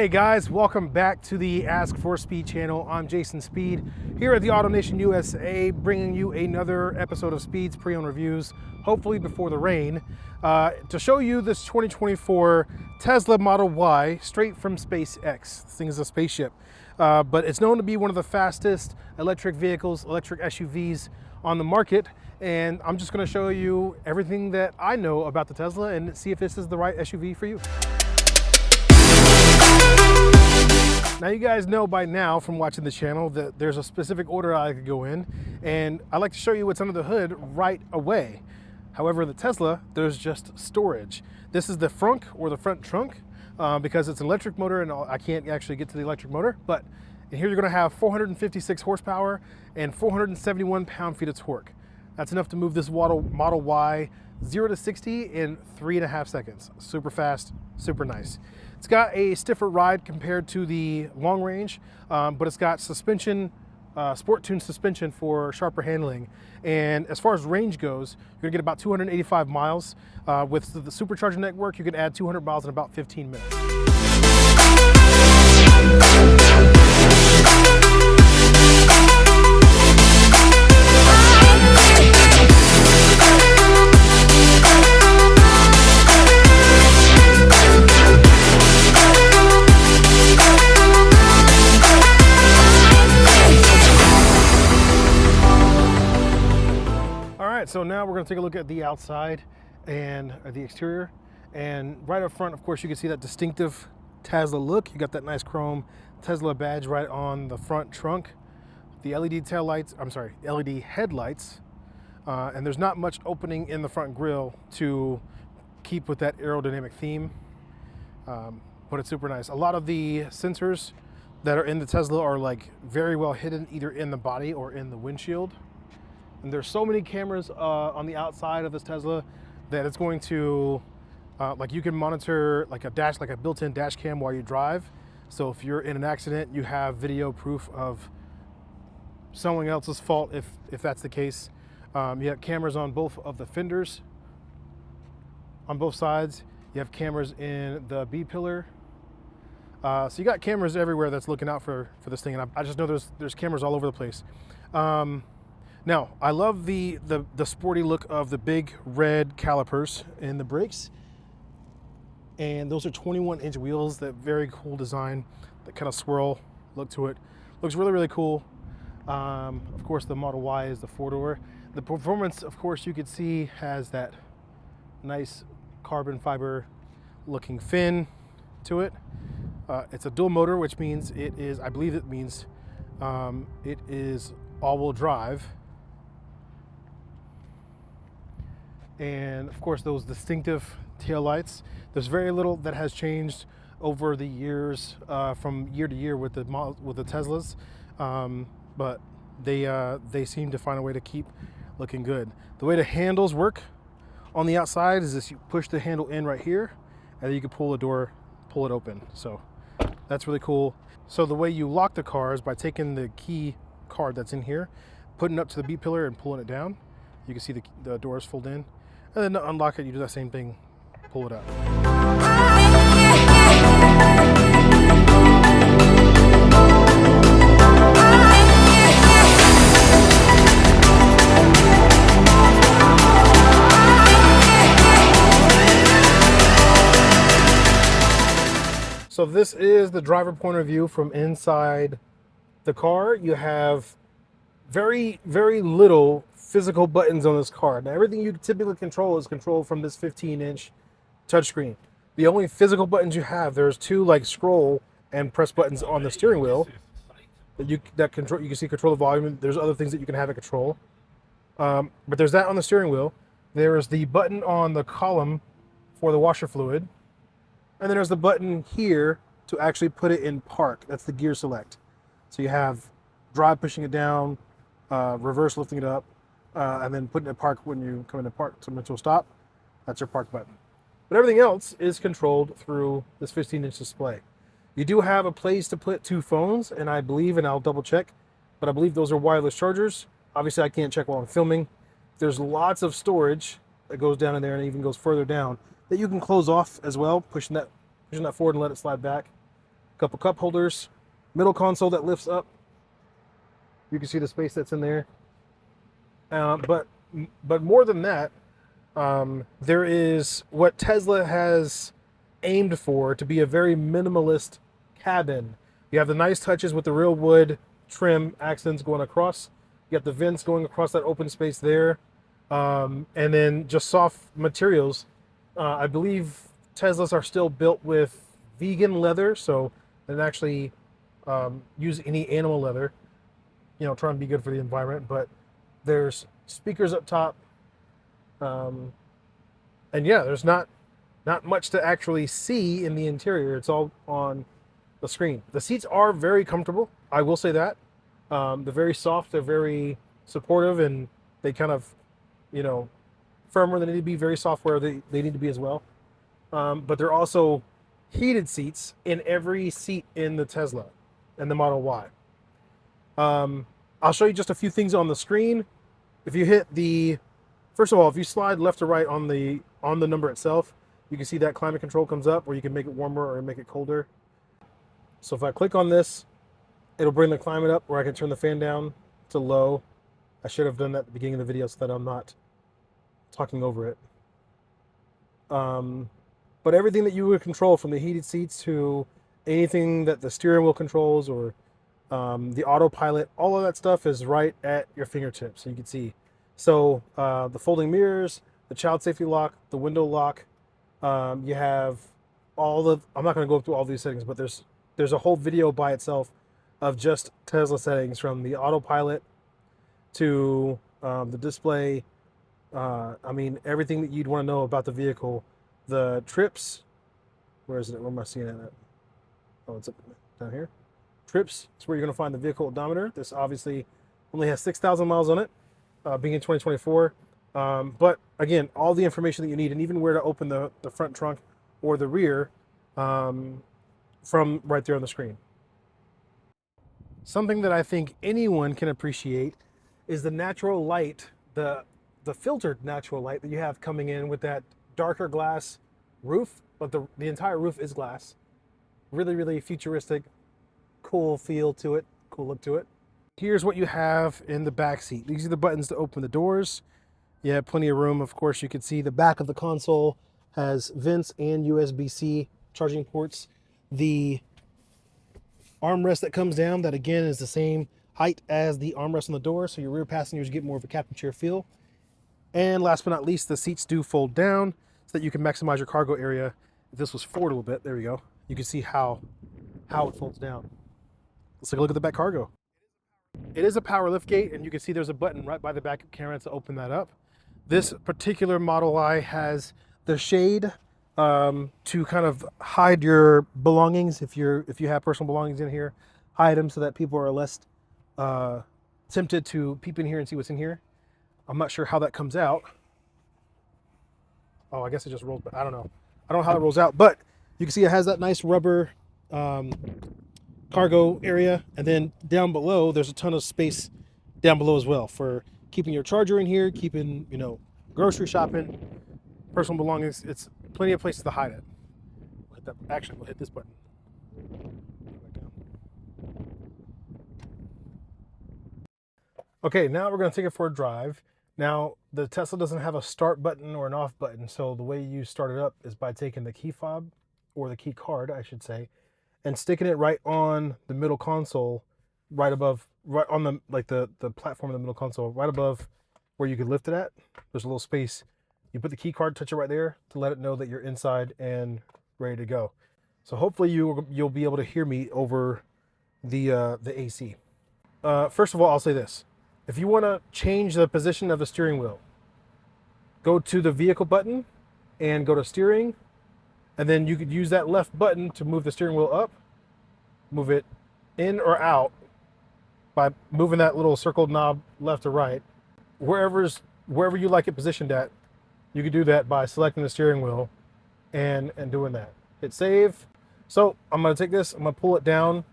Hey guys, welcome back to the askforSpeed channel. I'm Jason Speed here at the AutoNation USA, bringing you another episode of Speed's pre-owned reviews, hopefully before the rain, to show you this 2024 Tesla Model Y straight from SpaceX. This thing is a spaceship, but it's known to be one of the fastest electric vehicles, electric SUVs on the market. And I'm just going to show you everything that I know about the Tesla and see if this is the right SUV for you. Now you guys know by now from watching the channel that there's a specific order I could go in, and I like to show you what's under the hood right away. However, the Tesla, there's just storage. This is the frunk or the front trunk because it's an electric motor and I can't actually get to the electric motor, but in here you're gonna have 456 horsepower and 471 pound-feet of torque. That's enough to move this Model Y 0 to 60 in 3.5 seconds. Super fast, super nice. It's got a stiffer ride compared to the long range, but it's got suspension, sport tuned suspension for sharper handling. And as far as range goes, you're gonna get about 285 miles. With the supercharger network, you can add 200 miles in about 15 minutes. So now we're going to take a look at the outside and the exterior, and right up front, of course, you can see that distinctive Tesla look. You got that nice chrome Tesla badge right on the front trunk, the LED tail lights, LED headlights, and there's not much opening in the front grille to keep with that aerodynamic theme, but it's super nice. A lot of the sensors that are in the Tesla are like very well hidden either in the body or in the windshield. And there's so many cameras on the outside of this Tesla that it's going to, like you can monitor like a built-in dash cam while you drive. So if you're in an accident, you have video proof of someone else's fault if that's the case. You have cameras on both of the fenders, on both sides. You have cameras in the B pillar. So you got cameras everywhere that's looking out for this thing. And I just know there's cameras all over the place. Now, I love the sporty look of the big red calipers in the brakes. And those are 21-inch wheels, that very cool design, that kind of swirl look to it. Looks really, really cool. Of course, the Model Y is the four-door. The performance, of course, you can see has that nice carbon fiber looking fin to it. It's a dual motor, which means it is all-wheel drive. And of course, those distinctive taillights. There's very little that has changed over the years, from year to year with the Teslas, but they seem to find a way to keep looking good. The way the handles work on the outside is this: you push the handle in right here, and then you can pull the door, pull it open. So that's really cool. So the way you lock the car is by taking the key card that's in here, putting it up to the B pillar, and pulling it down. You can see the doors fold in. And then to unlock it, you do that same thing, pull it up. So this is the driver point of view from inside the car. You have very, very little physical buttons on this car. Now, everything you typically control is controlled from this 15-inch touchscreen. The only physical buttons you have, there's two like scroll and press buttons on the steering wheel that you can see control the volume. There's other things that you can have it control, but there's that on the steering wheel. There is the button on the column for the washer fluid, and then there's the button here to actually put it in park. That's the gear select. So you have drive pushing it down, reverse lifting it up, and then putting it in park when you come into park to a stop. That's your park button. But everything else is controlled through this 15-inch display. You do have a place to put two phones, and I believe, and I'll double check, but I believe those are wireless chargers. Obviously, I can't check while I'm filming. There's lots of storage that goes down in there and even goes further down that you can close off as well, pushing that forward and let it slide back. couple cup holders, middle console that lifts up. You can see the space that's in there. But more than that, there is what Tesla has aimed for to be a very minimalist cabin. You have the nice touches with the real wood trim accents going across. You got the vents going across that open space there. And then just soft materials. I believe Teslas are still built with vegan leather, so they don't actually use any animal leather. You know, trying to be good for the environment. But there's speakers up top, and yeah, there's not much to actually see in the interior. It's all on the screen. The seats are very comfortable. I will say that. They're very soft. They're very supportive, and they kind of, you know, firmer. They need to be very soft where they need to be as well. But they're also heated seats in every seat in the Tesla and the Model Y. I'll show you just a few things on the screen. If you hit first of all, if you slide left to right on the number itself, you can see that climate control comes up, where you can make it warmer or make it colder. So if I click on this, it'll bring the climate up, where I can turn the fan down to low. I should have done that at the beginning of the video so that I'm not talking over it. But everything that you would control, from the heated seats to anything that the steering wheel controls, or the autopilot, all of that stuff is right at your fingertips, so you can see. So the folding mirrors, the child safety lock, the window lock, you have all the, I'm not going to go through all these settings, but there's a whole video by itself of just Tesla settings, from the autopilot to the display. I mean, everything that you'd want to know about the vehicle. The trips, where is it? Where am I seeing it at? Oh, it's up down here. Trips, it's where you're going to find the vehicle odometer. This obviously only has 6,000 miles on it, being in 2024. But again, all the information that you need, and even where to open the front trunk or the rear, from right there on the screen. Something that I think anyone can appreciate is the natural light, the filtered natural light that you have coming in with that darker glass roof, but the entire roof is glass. Really, really futuristic, cool feel to it, cool look to it. Here's what you have in the back seat. These are the buttons to open the doors. You have plenty of room. Of course, you can see the back of the console has vents and USB-C charging ports. The armrest that comes down, that again is the same height as the armrest on the door, so your rear passengers get more of a captain chair feel. And last but not least, the seats do fold down so that you can maximize your cargo area. If this was forward a little bit, there we go. You can see how it folds down. Let's take a look at the back cargo. It is a power lift gate, and you can see there's a button right by the back camera to open that up. This particular Model Y has the shade to kind of hide your belongings. If you have personal belongings in here, hide them so that people are less tempted to peep in here and see what's in here. I'm not sure how that comes out. Oh, I guess it just rolls, but I don't know. I don't know how it rolls out, but you can see it has that nice rubber cargo area, and then down below there's a ton of space down below as well for keeping your charger in here, keeping, you know, grocery shopping, personal belongings. It's plenty of places to hide it. Actually, we'll hit this button. Okay, now we're going to take it for a drive. Now, the Tesla doesn't have a start button or an off button, so the way you start it up is by taking the key fob, or the key card, I should say, and sticking it right on the middle console, right above, right on the, like the platform of the middle console, right above where you could lift it at. There's a little space. You put the key card, touch it right there to let it know that you're inside and ready to go. So hopefully you'll be able to hear me over the AC. First of all, I'll say this. If you want to change the position of the steering wheel, go to the vehicle button and go to steering, and then you could use that left button to move the steering wheel up, move it in or out by moving that little circled knob left or right. Wherever you like it positioned at, you could do that by selecting the steering wheel and doing that. Hit save. So I'm going to take this, I'm going to pull it down,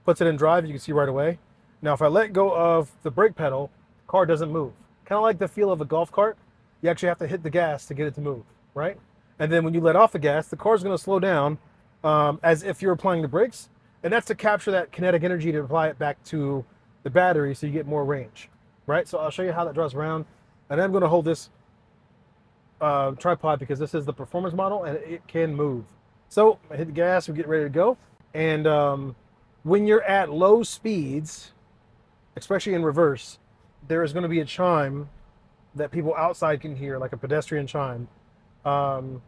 puts it in drive, you can see right away. Now, if I let go of the brake pedal, the car doesn't move. Kind of like the feel of a golf cart. You actually have to hit the gas to get it to move, right? And then when you let off the gas, the car's going to slow down as if you're applying the brakes. And that's to capture that kinetic energy to apply it back to the battery so you get more range, right? So I'll show you how that drives around. And I'm going to hold this tripod because this is the performance model and it can move. So I hit the gas, we get ready to go. And when you're at low speeds, especially in reverse, there is going to be a chime that people outside can hear, like a pedestrian chime, so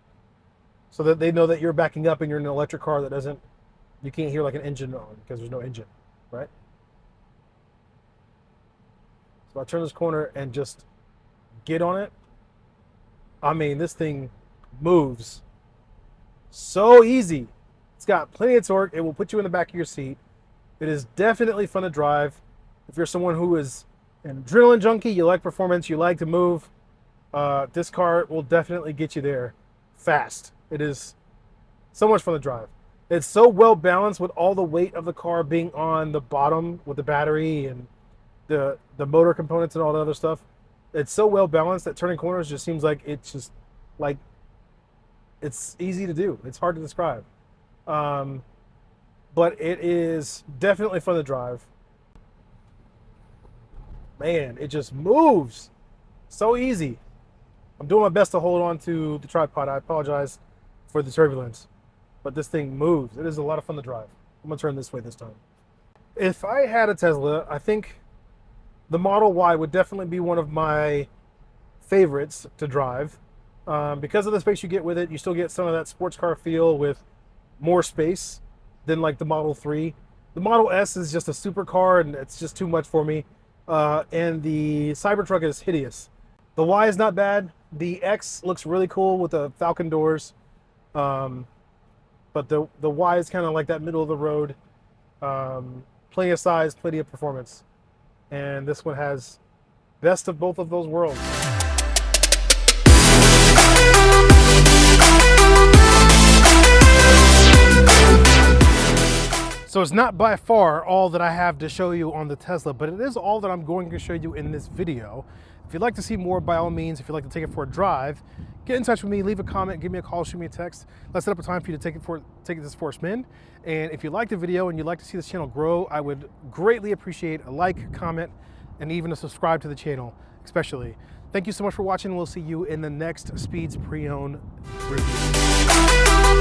that they know that you're backing up and you're in an electric car that doesn't, you can't hear like an engine on because there's no engine, right? So I turn this corner and just get on it. I mean, this thing moves so easy. It's got plenty of torque. It will put you in the back of your seat. It is definitely fun to drive. If you're someone who is an adrenaline junkie, you like performance, you like to move, this car will definitely get you there fast. It is so much fun to drive. It's so well balanced with all the weight of the car being on the bottom with the battery and the motor components and all the other stuff. It's so well balanced that turning corners just seems like it's just like it's easy to do. It's hard to describe. But it is definitely fun to drive. Man, it just moves so easy. I'm doing my best to hold on to the tripod. I apologize for the turbulence, but this thing moves. It is a lot of fun to drive. I'm gonna turn this way this time. If I had a Tesla, I think the Model Y would definitely be one of my favorites to drive. Because of the space you get with it, you still get some of that sports car feel with more space than like the Model 3. The Model S is just a supercar and it's just too much for me. And the Cybertruck is hideous. The Y is not bad. The X looks really cool with the Falcon doors. But the Y is kind of like that middle of the road. Plenty of size, plenty of performance. And this one has best of both of those worlds. So it's not by far all that I have to show you on the Tesla, but it is all that I'm going to show you in this video. If you'd like to see more, by all means, if you'd like to take it for a drive, get in touch with me, leave a comment, give me a call, shoot me a text. Let's set up a time for you to take this for a spin. And if you like the video and you'd like to see this channel grow, I would greatly appreciate a like, comment, and even a subscribe to the channel, especially. Thank you so much for watching. We'll see you in the next Speeds Pre-Owned review.